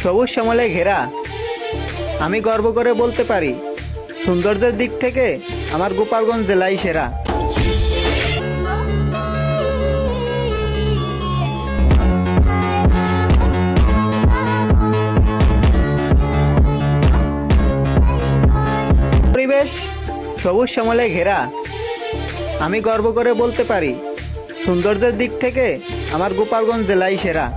সবুজ শ্যামলে ঘেরা। আমি গর্ব করে বলতে পারি, সৌন্দর্যের দিক থেকে আমার গোপালগঞ্জ জেলাই সেরা। পরিবেশ সবুজ শ্যামলে ঘেরা। আমি গর্ব করে বলতে পারি, সৌন্দর্যের দিক থেকে আমার গোপালগঞ্জ জেলাই সেরা।